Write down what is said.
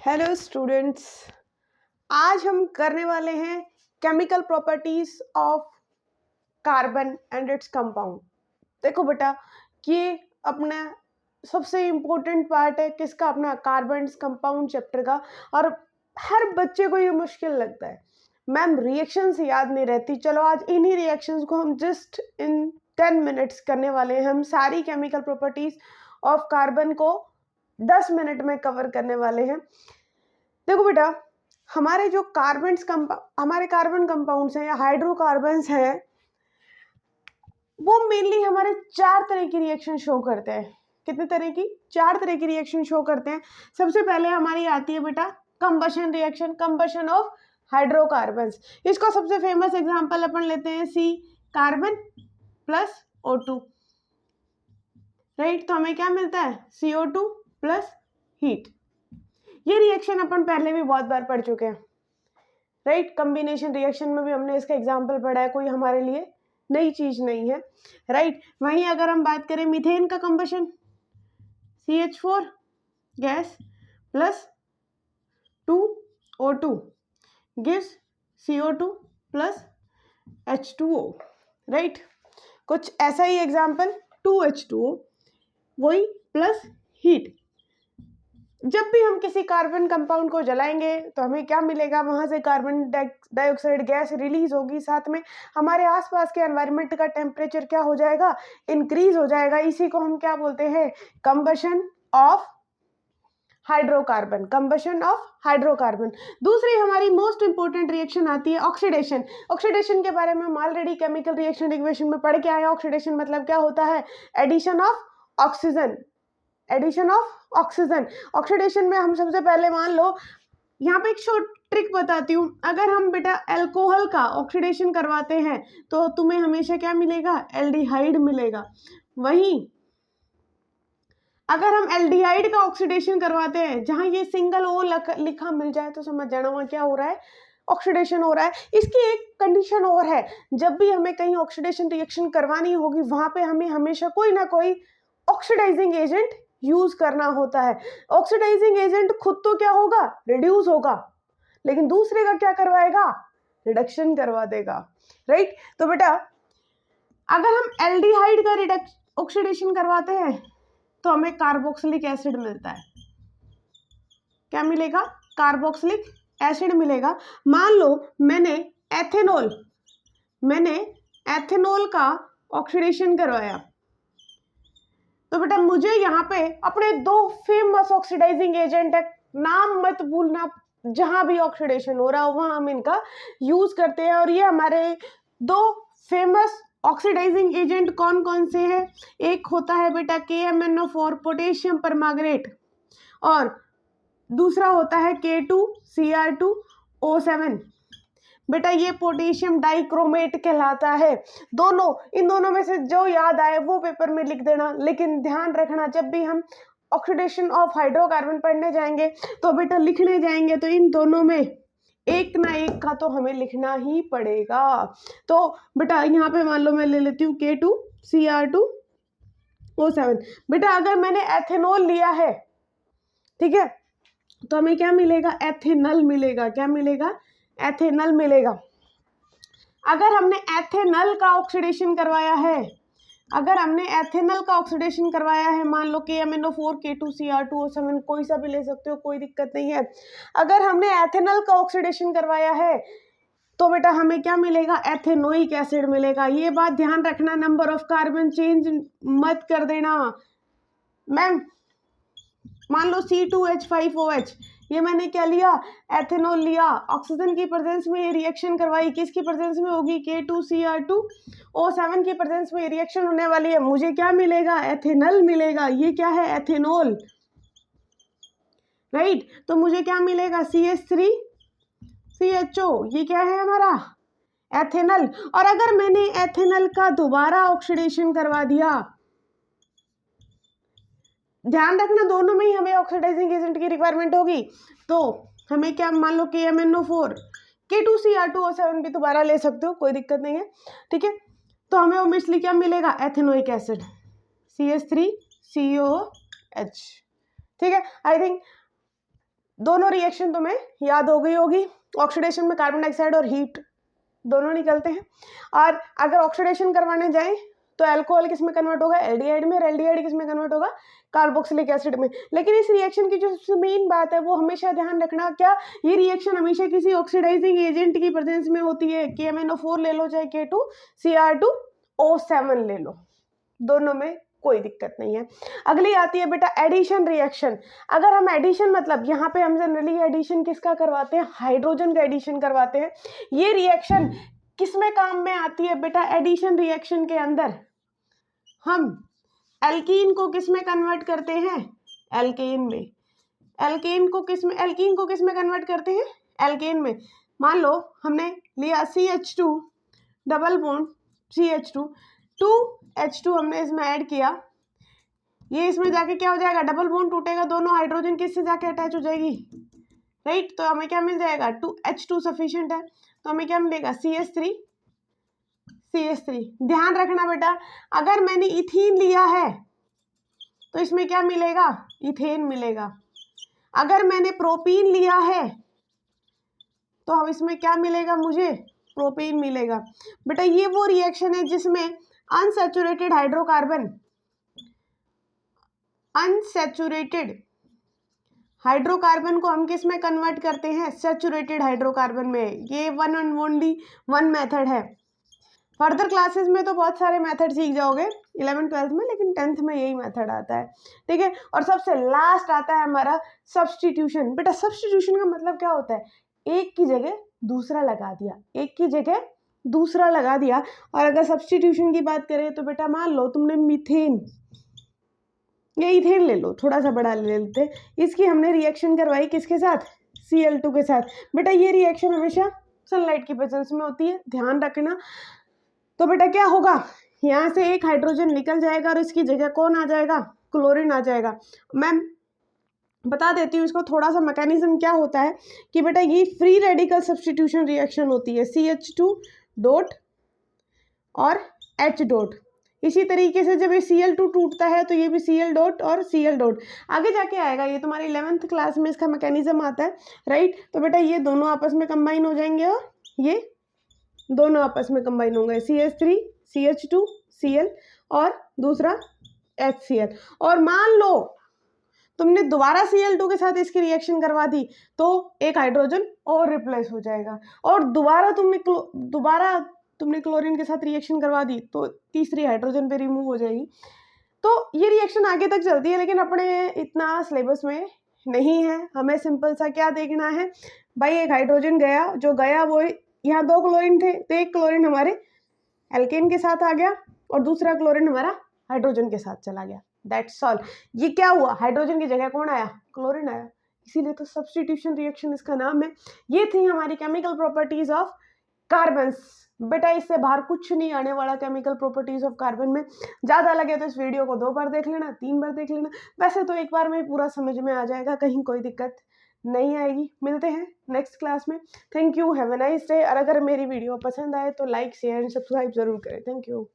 Hello students, आज हम करने वाले हैं chemical properties of carbon and its compound. देखो बेटा, ये अपना सबसे इम्पोर्टेंट पार्ट है किसका, अपना कार्बन कंपाउंड चैप्टर का। और हर बच्चे को ये मुश्किल लगता है, मैम रिएक्शंस याद नहीं रहती। चलो आज इन्हीं रिएक्शंस को हम जस्ट इन 10 मिनट्स करने वाले हैं। हम सारी केमिकल प्रॉपर्टीज ऑफ कार्बन को 10 मिनट में कवर करने वाले हैं। देखो बेटा, हमारे जो हमारे कार्बन कंपाउंड्स हैं या हाइड्रोकार्बन्स हैं, वो मेनली हमारे 4 तरह की रिएक्शन शो करते हैं। कितने तरह की? 4 तरह की रिएक्शन शो करते हैं। सबसे पहले हमारी आती है बेटा combustion reaction, combustion of hydrocarbons. इसका सबसे फेमस एग्जांपल अपन लेते हैं सी कार्बन प्लस O2, राइट। तो हमें क्या मिलता है? CO2 plus heat. ये रिएक्शन अपन पहले भी बहुत बार पढ़ चुके हैं, राइट। कॉम्बिनेशन रिएक्शन में भी हमने इसका एग्जांपल पढ़ा है, कोई हमारे लिए नई चीज नहीं है, राइट। वहीं अगर हम बात करें मीथेन का combustion, CH4 gas plus 2O2 gives CO2 plus H2O, right. कुछ ऐसा ही एग्जांपल 2H2O, वही प्लस हीट। जब भी हम किसी कार्बन कंपाउंड को जलाएंगे तो हमें क्या मिलेगा? वहां से कार्बन डाइऑक्साइड गैस रिलीज होगी, साथ में हमारे आसपास के एनवायरनमेंट का टेम्परेचर क्या हो जाएगा? इंक्रीज हो जाएगा। इसी को हम क्या बोलते हैं? Combustion of hydrocarbon, combustion of hydrocarbon. दूसरी हमारी मोस्ट इंपोर्टेंट रिएक्शन आती है ऑक्सीडेशन। ऑक्सीडेशन के बारे में हम ऑलरेडी केमिकल रिएक्शन इक्वेशन में पढ़ के आए हैं। ऑक्सीडेशन मतलब क्या होता है? Addition of oxygen, addition of oxygen. Oxidation में हम सबसे पहले मान लो, यहाँ पे एक शॉर्ट ट्रिक बताती हूँ। अगर हम बेटा अल्कोहल का ऑक्सीडेशन करवाते हैं तो तुम्हें हमेशा क्या मिलेगा? एल्डिहाइड मिलेगा। वहीं अगर हम एल्डिहाइड का ऑक्सीडेशन करवाते हैं, जहां ये सिंगल ओ लिखा मिल जाए तो समझ जाना वहां क्या हो रहा है? ऑक्सीडेशन हो रहा है। इसकी एक कंडीशन और है, जब भी हमें कहीं ऑक्सीडेशन रिएक्शन करवानी होगी वहां पे हमें हमेशा कोई ना कोई ऑक्सीडाइजिंग एजेंट यूज करना होता है। ऑक्सीडाइजिंग एजेंट खुद तो क्या होगा? रिड्यूस होगा, लेकिन दूसरे का क्या करवाएगा? रिडक्शन करवा देगा, राइट। तो बेटा अगर हम एल्डिहाइड का ऑक्सीडेशन करवाते हैं तो हमें कार्बोक्सिलिक एसिड मिलता है। क्या मिलेगा? कार्बोक्सिलिक एसिड मिलेगा। मान लो मैंने एथेनॉल का ऑक्सीडेशन करवाया, तो बेटा मुझे यहाँ पे अपने 2 फेमस ऑक्सीडाइजिंग एजेंट है, नाम मत भूलना, जहां भी ऑक्सीडेशन हो रहा हो वहां हम इनका यूज करते हैं। और ये हमारे 2 फेमस ऑक्सीडाइजिंग एजेंट कौन कौन से हैं? एक होता है बेटा KMnO4 पोटेशियम परमांगनेट, और दूसरा होता है K2Cr2O7। बेटा ये पोटेशियम डाइक्रोमेट कहलाता है। इन दोनों में से जो याद आए वो पेपर में लिख देना, लेकिन ध्यान रखना जब भी हम ऑक्सीडेशन ऑफ हाइड्रोकार्बन पढ़ने जाएंगे तो बेटा लिखने जाएंगे तो इन दोनों में एक ना एक का तो हमें लिखना ही पड़ेगा। तो बेटा यहाँ पे मान लो मैं ले लेती हूँ K2Cr2O7। बेटा अगर मैंने एथेनॉल लिया है, ठीक है, तो हमें क्या मिलेगा? एथेनल मिलेगा। क्या मिलेगा? एथेनल मिलेगा। अगर हमने एथेनल का ऑक्सीडेशन करवाया है, मान लो KMnO4 K2Cr2O7, कोई सा भी ले सकते हो, कोई दिक्कत नहीं है। अगर हमने एथेनल का ऑक्सीडेशन करवाया है तो बेटा हमें क्या मिलेगा? एथेनोइक एसिड मिलेगा। ये बात ध्यान रखना, नंबर ऑफ कार्बन चेंज मत कर देना। मैम मान लो C2H5OH, ये मैंने क्या लिया? एथेनॉल लिया। ऑक्सीजन की प्रेजेंस में ये रिएक्शन करवाई, किसकी प्रेजेंस में होगी? K2Cr2O7 की प्रेजेंस में रिएक्शन होने वाली है। मुझे क्या मिलेगा? एथेनल मिलेगा। ये क्या है? Ethanol, right. तो मुझे क्या मिलेगा? CH3CHO, ये क्या है हमारा? एथेनल। और अगर मैंने एथेनल का दोबारा ऑक्सीडेशन करवा दिया, ध्यान रखना दोनों में ही हमें ऑक्सीडाइजिंग एजेंट की रिक्वायरमेंट होगी, तो हमें क्या, मान लो KMnO4 K2Cr2O7 भी दोबारा ले सकते हो, कोई दिक्कत नहीं है, ठीक है। तो हमें ओब्वियसली क्या मिलेगा? एथेनोइक एसिड, CH3COH, ठीक है। आई थिंक दोनों रिएक्शन तुम्हें याद हो गई होगी। ऑक्सीडेशन में कार्बन डाइऑक्साइड और हीट दोनों निकलते हैं, और अगर ऑक्सीडेशन करवाने जाए तो अल्कोहल किस में कन्वर्ट होगा, एल्डिहाइड में, और एल्डिहाइड किस में कन्वर्ट होगा, कार्बोक्सिलिक एसिड में। लेकिन इस रिएक्शन की जो सबसे मेन बात है वो हमेशा ध्यान रखना, क्या ये रिएक्शन हमेशा किसी ऑक्सीडाइजिंग एजेंट की प्रेजेंस में होती है। KMnO4 ले लो चाहे K2Cr2O7 ले लो, दोनों में कोई दिक्कत नहीं है। अगली आती है बेटा एडिशन रिएक्शन। अगर हम एडिशन, मतलब यहाँ पे हम जनरली एडिशन किसका करवाते हैं, हाइड्रोजन का एडिशन करवाते हैं। ये रिएक्शन किस में काम में आती है बेटा, एडिशन रिएक्शन के अंदर हम एल्कीन को किस में कन्वर्ट करते हैं, एल्केन में। एल्कीन को किस में कन्वर्ट करते हैं, एल्केन में। मान लो हमने लिया CH2 double bond CH2, 2H2 हमने इसमें ऐड किया, ये इसमें जाके क्या हो जाएगा, डबल बॉन्ड टूटेगा, दोनों हाइड्रोजन किससे जाके अटैच हो जाएगी, राइट। तो हमें क्या मिल जाएगा, 2H2 सफिशिएंट है, तो हमें क्या मिलेगा, CH3। ध्यान रखना बेटा, अगर मैंने इथीन लिया है तो इसमें क्या मिलेगा, इथेन मिलेगा। अगर मैंने प्रोपीन लिया है तो हम इसमें क्या मिलेगा, मुझे प्रोपेन मिलेगा। बेटा ये वो रिएक्शन है जिसमें अनसैचुरेटेड हाइड्रोकार्बन को हम किस में कन्वर्ट करते हैं, सैचुरेटेड हाइड्रोकार्बन में। ये one and only one method है। फर्दर क्लासेस में तो बहुत सारे मेथड सीख जाओगे 11th-12th में, लेकिन 10th में यही मेथड आता है, ठीक है। और सबसे लास्ट आता है हमारा सब्स्टिट्यूशन। बेटा सब्स्टिट्यूशन का मतलब क्या होता है, एक की जगह दूसरा लगा दिया, एक की जगह दूसरा लगा दिया। और अगर सब्स्टिट्यूशन की बात करें तो बेटा मान लो तुमने मीथेन या इथेन ले लो, थोड़ा सा बड़ा ले लेते, इसकी हमने रिएक्शन करवाई किसके साथ, Cl2 के साथ। बेटा ये रिएक्शन हमेशा सनलाइट की प्रेजेंस में होती है, ध्यान रखना। तो बेटा क्या होगा, यहाँ से एक हाइड्रोजन निकल जाएगा और इसकी जगह कौन आ जाएगा, क्लोरीन आ जाएगा। मैं बता देती हूँ इसको थोड़ा सा मैकेनिज्म क्या होता है कि बेटा ये फ्री रेडिकल सब्स्टिट्यूशन रिएक्शन होती है, CH2 डॉट और H डॉट। इसी तरीके से जब ये Cl2 टूटता है तो ये भी Cl डॉट और Cl डॉट आगे जाके आएगा, ये तुम्हारी 11th क्लास में इसका मैकेनिज्म आता है, राइट। तो बेटा ये दोनों आपस में कंबाइन हो जाएंगे और ये दोनों आपस में कंबाइन होंगे, CH3 CH2 Cl और दूसरा HCl। और मान लो तुमने दोबारा Cl2 के साथ इसकी रिएक्शन करवा दी तो एक हाइड्रोजन और रिप्लेस हो जाएगा, और दोबारा तुमने क्लोरीन के साथ रिएक्शन करवा दी तो तीसरी हाइड्रोजन पे रिमूव हो जाएगी। तो ये रिएक्शन आगे तक चलती है, लेकिन अपने इतना सिलेबस में नहीं है। हमें सिंपल सा क्या देखना है भाई, एक हाइड्रोजन गया, जो गया वो यहाँ 2 क्लोरीन थे, तो एक क्लोरीन हमारे एल्केन के साथ आ गया और दूसरा क्लोरीन हमारा हाइड्रोजन के साथ चला गया, दैट्स ऑल। ये क्या हुआ, हाइड्रोजन की जगह कौन आया, क्लोरीन आया, इसीलिए तो सब्स्टिट्यूशन रिएक्शन इसका नाम है। ये थी हमारी केमिकल प्रॉपर्टीज ऑफ कार्बन्स। बेटा इससे बाहर कुछ नहीं आने वाला केमिकल प्रॉपर्टीज ऑफ कार्बन में। ज़्यादा लगे तो इस वीडियो को 2 बार देख लेना, 3 बार देख लेना, वैसे तो एक बार में पूरा समझ में आ जाएगा, कहीं कोई दिक्कत नहीं आएगी। मिलते हैं नेक्स्ट क्लास में। Thank you, have a nice day. और अगर मेरी वीडियो पसंद आए तो लाइक शेयर एंड सब्सक्राइब जरूर करें। Thank you.